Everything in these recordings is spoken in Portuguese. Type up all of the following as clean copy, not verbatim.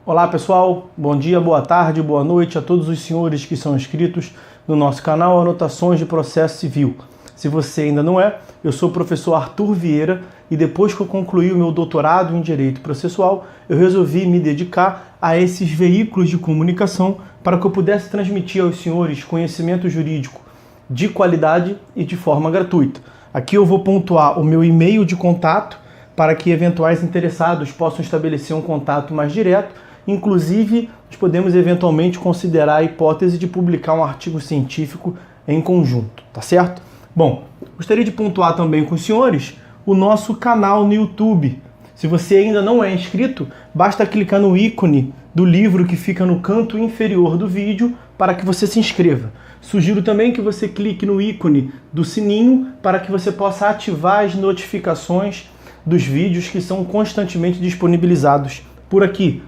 Olá pessoal, bom dia, boa tarde, boa noite a todos os senhores que são inscritos no nosso canal Anotações de Processo Civil. Se você ainda não é, eu sou o professor Arthur Vieira e depois que eu concluí o meu doutorado em Direito Processual, eu resolvi me dedicar a esses veículos de comunicação para que eu pudesse transmitir aos senhores conhecimento jurídico de qualidade e de forma gratuita. Aqui eu vou pontuar o meu e-mail de contato para que eventuais interessados possam estabelecer um contato mais direto. Inclusive, nós podemos eventualmente considerar a hipótese de publicar um artigo científico em conjunto, tá certo? Bom, gostaria de pontuar também com os senhores o nosso canal no YouTube. Se você ainda não é inscrito, basta clicar no ícone do livro que fica no canto inferior do vídeo para que você se inscreva. Sugiro também que você clique no ícone do sininho para que você possa ativar as notificações dos vídeos que são constantemente disponibilizados por aqui.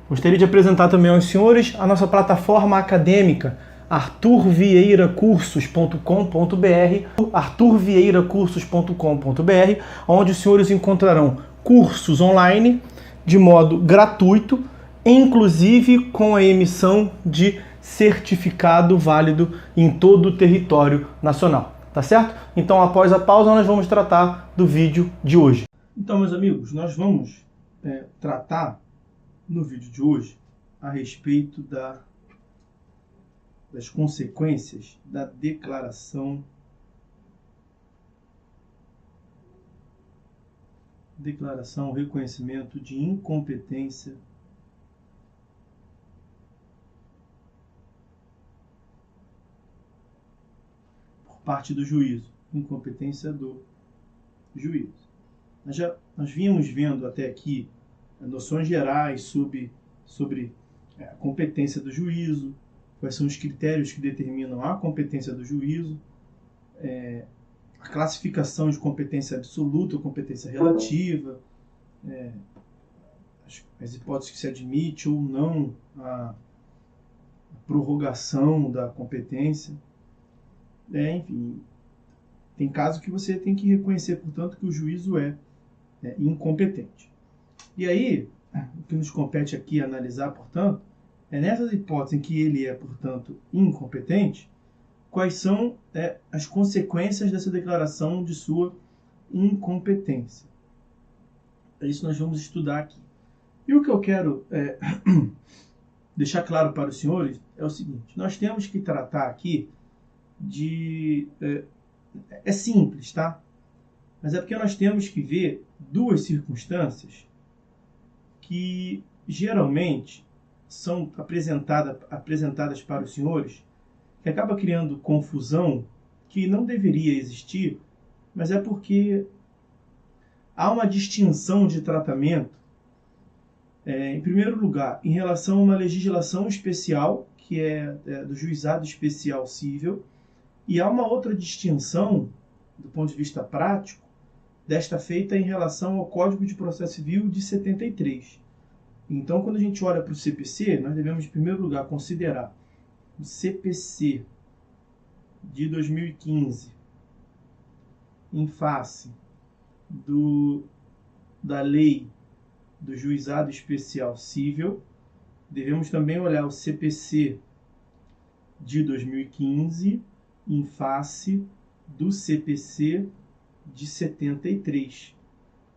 Gostaria de apresentar também aos senhores a nossa plataforma acadêmica, arturvieiracursos.com.br, arturvieiracursos.com.br, onde os senhores encontrarão cursos online de modo gratuito, inclusive com a emissão de certificado válido em todo o território nacional, tá certo? Então, após a pausa, nós vamos tratar do vídeo de hoje. Então, meus amigos, nós vamos tratar no vídeo de hoje a respeito das consequências da declaração reconhecimento de incompetência por parte do juízo, incompetência do juízo. Nós vínhamos vendo até aqui noções gerais sobre a competência do juízo, quais são os critérios que determinam a competência do juízo, a classificação de competência absoluta ou competência relativa, as hipóteses que se admite ou não a prorrogação da competência. Enfim, tem casos que você tem que reconhecer, portanto, que o juízo é incompetente. E aí, o que nos compete aqui analisar, portanto, é nessas hipóteses em que ele é, portanto, incompetente, quais são as consequências dessa declaração de sua incompetência. É isso que nós vamos estudar aqui. E o que eu quero deixar claro para os senhores é o seguinte: nós temos que tratar aqui de... é simples, tá? Mas é porque nós temos que ver duas circunstâncias que geralmente são apresentadas para os senhores, que acaba criando confusão que não deveria existir, mas é porque há uma distinção de tratamento, em primeiro lugar, em relação a uma legislação especial, que é do Juizado Especial Cível, e há uma outra distinção, do ponto de vista prático, desta feita em relação ao Código de Processo Civil de 73. Então, quando a gente olha para o CPC, nós devemos, em primeiro lugar, considerar o CPC de 2015 em face da lei do Juizado Especial Cível. Devemos também olhar o CPC de 2015 em face do CPC de 73,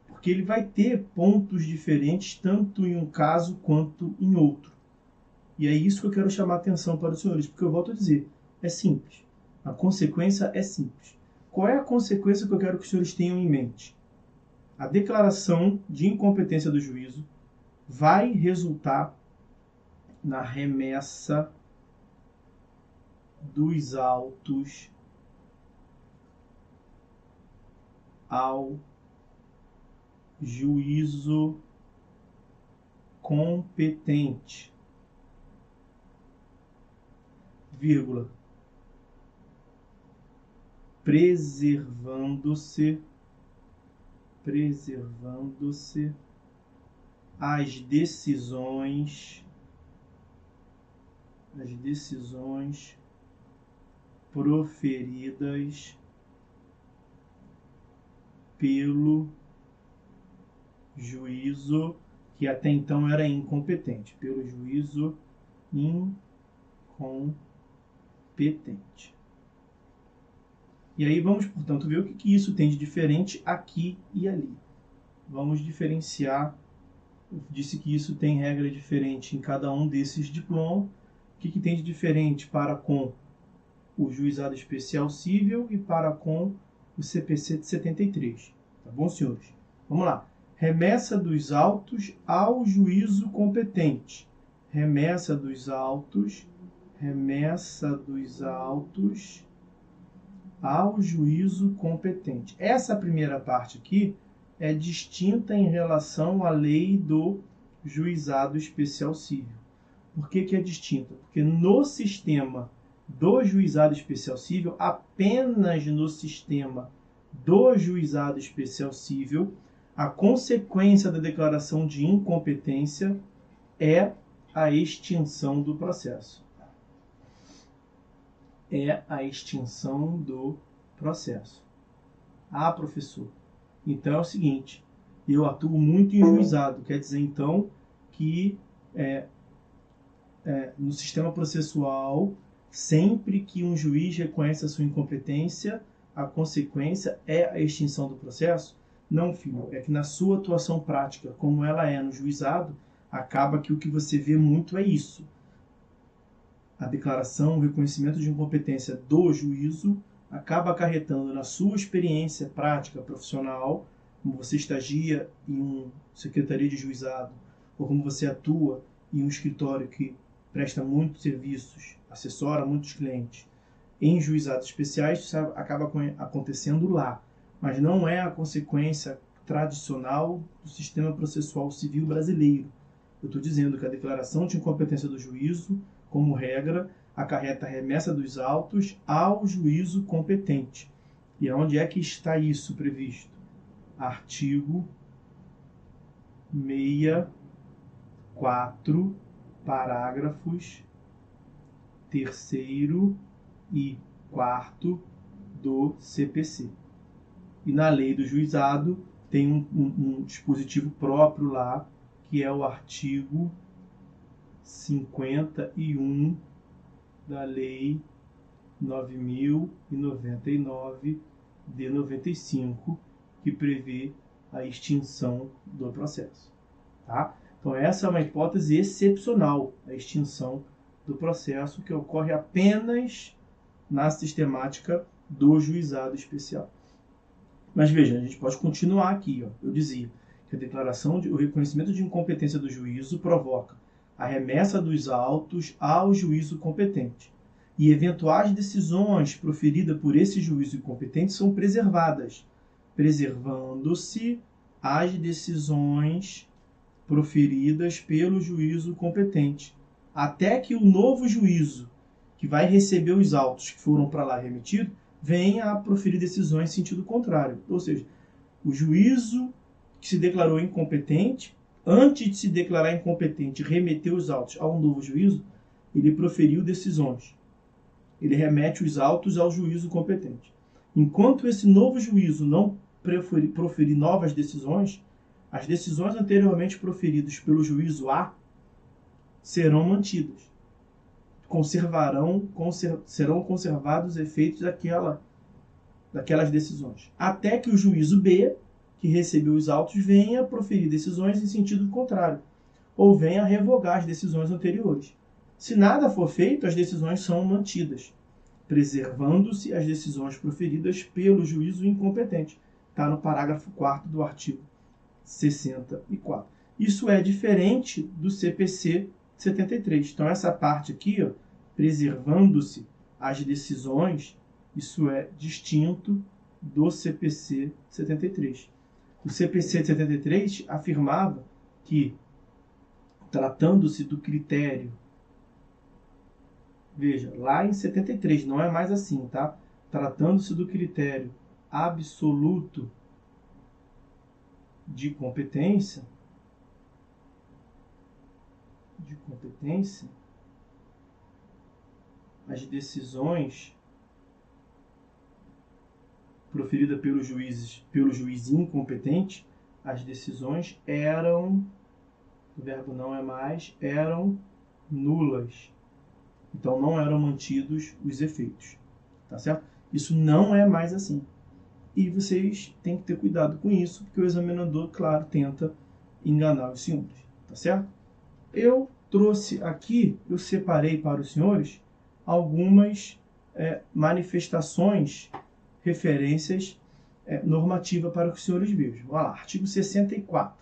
porque ele vai ter pontos diferentes tanto em um caso quanto em outro. E é isso que eu quero chamar a atenção para os senhores, porque eu volto a dizer, é simples. A consequência é simples. Qual é a consequência que eu quero que os senhores tenham em mente? A declaração de incompetência do juízo vai resultar na remessa dos autos ao juízo competente, vírgula, preservando-se as decisões proferidas pelo juízo que até então era incompetente, pelo juízo incompetente. E aí vamos, portanto, ver o que isso tem de diferente aqui e ali. Vamos diferenciar. Eu disse que isso tem regra diferente em cada um desses diplomas. O que tem de diferente para com o Juizado Especial Cível e para com o CPC de 73. Tá bom, senhores? Vamos lá. Remessa dos autos ao juízo competente. Remessa dos autos ao juízo competente. Essa primeira parte aqui é distinta em relação à lei do Juizado Especial Cível. Por que é distinta? Porque no sistema do Juizado Especial Cível, apenas no sistema do Juizado Especial Cível, a consequência da declaração de incompetência é a extinção do processo. É a extinção do processo. Ah, professor, então é o seguinte, eu atuo muito em juizado, quer dizer então que no sistema processual, sempre que um juiz reconhece a sua incompetência, a consequência é a extinção do processo? Não, filho, é que na sua atuação prática, como ela é no juizado, acaba que o que você vê muito é isso. A declaração, o reconhecimento de incompetência do juízo acaba acarretando na sua experiência prática profissional, como você estagia em uma secretaria de juizado, ou como você atua em um escritório que presta muitos serviços, assessora muitos clientes em juizados especiais, isso acaba acontecendo lá. Mas não é a consequência tradicional do sistema processual civil brasileiro. Eu estou dizendo que a declaração de incompetência do juízo, como regra, acarreta a remessa dos autos ao juízo competente. E onde é que está isso previsto? Artigo 64, parágrafos 3º e 4º do CPC. E na lei do juizado tem um dispositivo próprio lá, que é o artigo 51 da lei 9.099 de 95, que prevê a extinção do processo. Tá? Então essa é uma hipótese excepcional, a extinção do processo, que ocorre apenas na sistemática do juizado especial. Mas veja, a gente pode continuar aqui. Eu dizia que a declaração o reconhecimento de incompetência do juízo provoca a remessa dos autos ao juízo competente. E eventuais decisões proferidas por esse juízo incompetente são preservadas, preservando-se as decisões proferidas pelo juízo competente, até que o novo juízo, que vai receber os autos que foram para lá remetidos, venha a proferir decisões em sentido contrário. Ou seja, o juízo que se declarou incompetente, antes de se declarar incompetente e remeter os autos ao novo juízo, ele proferiu decisões. Ele remete os autos ao juízo competente. Enquanto esse novo juízo não proferir novas decisões, as decisões anteriormente proferidas pelo juízo A serão mantidas. Serão conservados os efeitos daquelas decisões. Até que o juízo B, que recebeu os autos, venha proferir decisões em sentido contrário, ou venha revogar as decisões anteriores. Se nada for feito, as decisões são mantidas, preservando-se as decisões proferidas pelo juízo incompetente. Está no parágrafo 4º do artigo 64. Isso é diferente do CPC 73. Então, essa parte aqui, preservando-se as decisões, isso é distinto do CPC 73. O CPC 73 afirmava que, tratando-se do critério, veja, lá em 73, não é mais assim, tá? Tratando-se do critério absoluto de competência, as decisões proferidas pelo juiz incompetente, as decisões eram o verbo não é mais, eram nulas. Então não eram mantidos os efeitos. Tá certo? Isso não é mais assim. E vocês têm que ter cuidado com isso, porque o examinador, claro, tenta enganar os senhores. Tá certo? Eu trouxe aqui, eu separei para os senhores algumas manifestações, referências normativas para que os senhores vejam. Olha lá, artigo 64.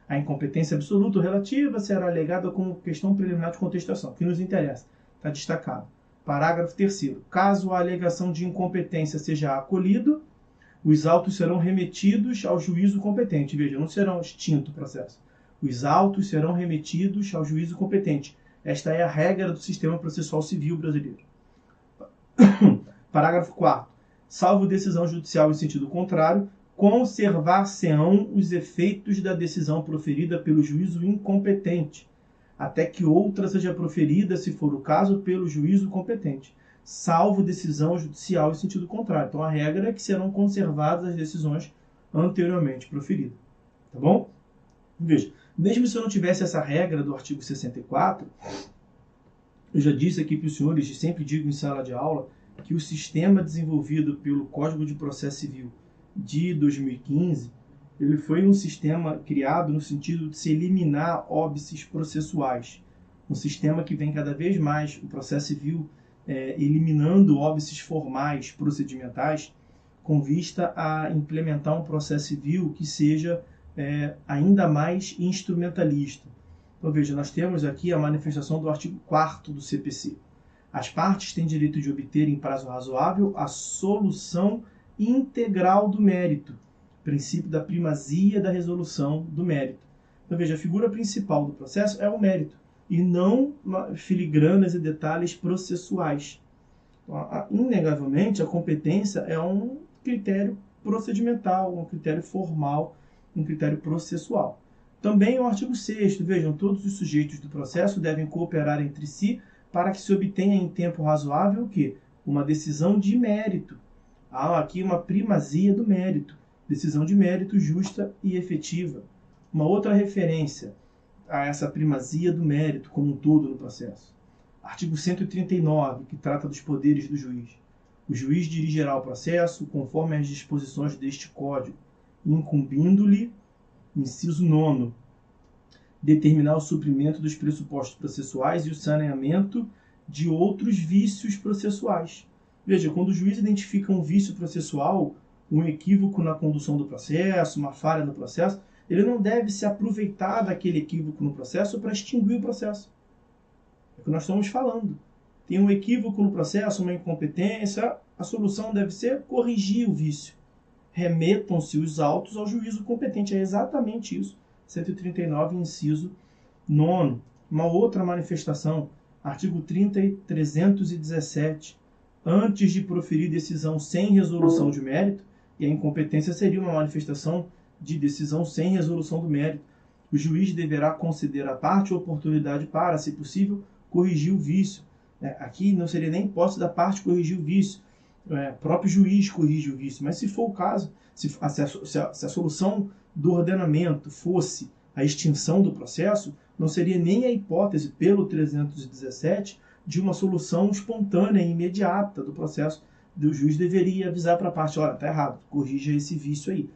A incompetência absoluta ou relativa será alegada como questão preliminar de contestação. O que nos interessa? Está destacado. Parágrafo 3º. Caso a alegação de incompetência seja acolhida, os autos serão remetidos ao juízo competente. Veja, não serão extinto o processo. Os autos serão remetidos ao juízo competente. Esta é a regra do sistema processual civil brasileiro. Parágrafo 4º. Salvo decisão judicial em sentido contrário, conservar-se-ão os efeitos da decisão proferida pelo juízo incompetente, até que outra seja proferida, se for o caso, pelo juízo competente, salvo decisão judicial em sentido contrário. Então, a regra é que serão conservadas as decisões anteriormente proferidas. Tá bom? Veja, mesmo se eu não tivesse essa regra do artigo 64, eu já disse aqui para os senhores, sempre digo em sala de aula, que o sistema desenvolvido pelo Código de Processo Civil de 2015, ele foi um sistema criado no sentido de se eliminar óbices processuais. Um sistema que vem cada vez mais, o processo civil, eliminando óbices formais, procedimentais, com vista a implementar um processo civil que seja ainda mais instrumentalista. Então veja, nós temos aqui a manifestação do artigo 4º do CPC. As partes têm direito de obter em prazo razoável a solução integral do mérito, princípio da primazia da resolução do mérito. Então veja, a figura principal do processo é o mérito, e não filigranas e detalhes processuais. Então, inegavelmente, a competência é um critério procedimental, um critério formal, um critério processual. Também o artigo 6º, vejam, todos os sujeitos do processo devem cooperar entre si para que se obtenha em tempo razoável o quê? Uma decisão de mérito. Há aqui uma primazia do mérito. Decisão de mérito justa e efetiva. Uma outra referência a essa primazia do mérito como um todo no processo. Artigo 139, que trata dos poderes do juiz. O juiz dirigerá o processo conforme as disposições deste Código, incumbindo-lhe, inciso 9º, determinar o suprimento dos pressupostos processuais e o saneamento de outros vícios processuais. Veja, quando o juiz identifica um vício processual, um equívoco na condução do processo, uma falha no processo, ele não deve se aproveitar daquele equívoco no processo para extinguir o processo. É o que nós estamos falando. Tem um equívoco no processo, uma incompetência, a solução deve ser corrigir o vício. Remetam-se os autos ao juízo competente. É exatamente isso. 139, inciso 9º. Uma outra manifestação, artigo 30 e 317. Antes de proferir decisão sem resolução de mérito, e a incompetência seria uma manifestação de decisão sem resolução do mérito, o juiz deverá conceder à parte a oportunidade para, se possível, corrigir o vício. Aqui não seria nem hipótese da parte corrigir o vício. O próprio juiz corrige o vício. Mas se for o caso, se a solução do ordenamento fosse a extinção do processo, não seria nem a hipótese, pelo 317, de uma solução espontânea e imediata do processo. O juiz deveria avisar para a parte, olha, está errado, corrija esse vício aí.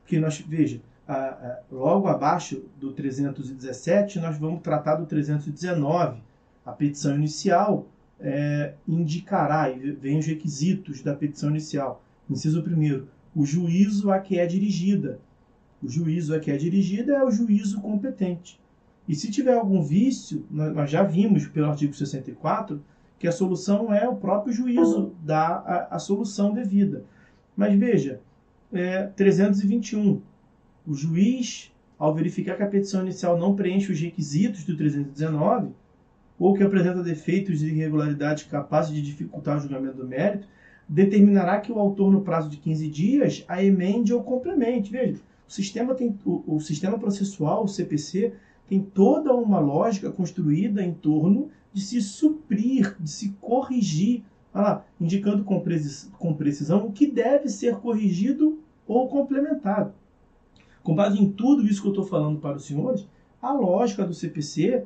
Porque veja, logo abaixo do 317, nós vamos tratar do 319. A petição inicial indicará, e vem os requisitos da petição inicial. Inciso 1º, o juízo a que é dirigida. O juízo a que é dirigida é o juízo competente. E se tiver algum vício, nós já vimos pelo artigo 64 que a solução é o próprio juízo dar a solução devida. Mas veja, 321. O juiz, ao verificar que a petição inicial não preenche os requisitos do 319, ou que apresenta defeitos e irregularidades capazes de dificultar o julgamento do mérito, determinará que o autor, no prazo de 15 dias, a emende ou complemente. Veja, o sistema processual, o CPC, tem toda uma lógica construída em torno de se suprir, de se corrigir, indicando com precisão o que deve ser corrigido ou complementado. Com base em tudo isso que eu estou falando para os senhores, A lógica do CPC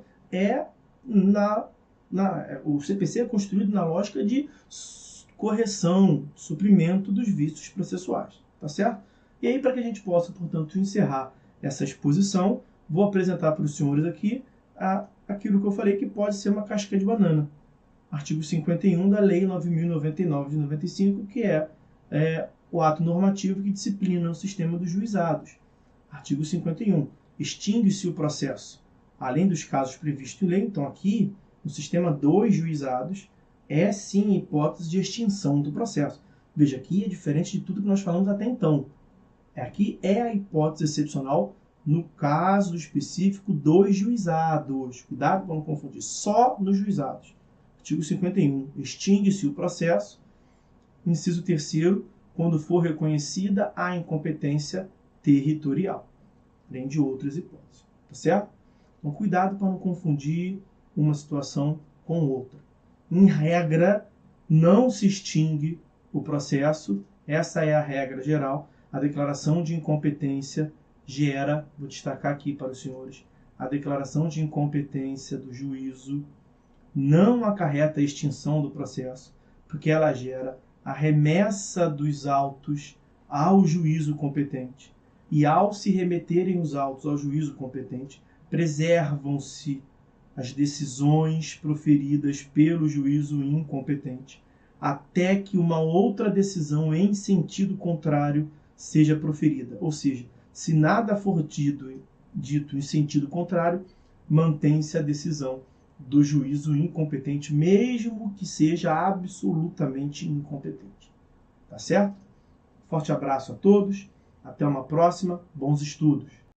o CPC é construído na lógica de correção, suprimento dos vícios processuais, tá certo? E aí, para que a gente possa, portanto, encerrar essa exposição, vou apresentar para os senhores aqui aquilo que eu falei que pode ser uma casca de banana. Artigo 51 da Lei 9.099 de 95, que é o ato normativo que disciplina o sistema dos juizados. Artigo 51. Extingue-se o processo, além dos casos previstos em lei. Então, aqui, no sistema dos juizados, é sim hipótese de extinção do processo. Veja, aqui é diferente de tudo que nós falamos até então. Aqui é a hipótese excepcional no caso específico dos juizados. Cuidado para não confundir, só nos juizados. Artigo 51. Extingue-se o processo. Inciso 3º, quando for reconhecida a incompetência territorial, além de outras hipóteses. Tá certo? Então, cuidado para não confundir uma situação com outra. Em regra, não se extingue o processo. Essa é a regra geral. A declaração de incompetência gera, vou destacar aqui para os senhores, a declaração de incompetência do juízo não acarreta a extinção do processo, porque ela gera a remessa dos autos ao juízo competente. E ao se remeterem os autos ao juízo competente, preservam-se as decisões proferidas pelo juízo incompetente, até que uma outra decisão em sentido contrário seja proferida. Ou seja, se nada for dito em sentido contrário, mantém-se a decisão do juízo incompetente, mesmo que seja absolutamente incompetente. Tá certo? Forte abraço a todos, até uma próxima, bons estudos!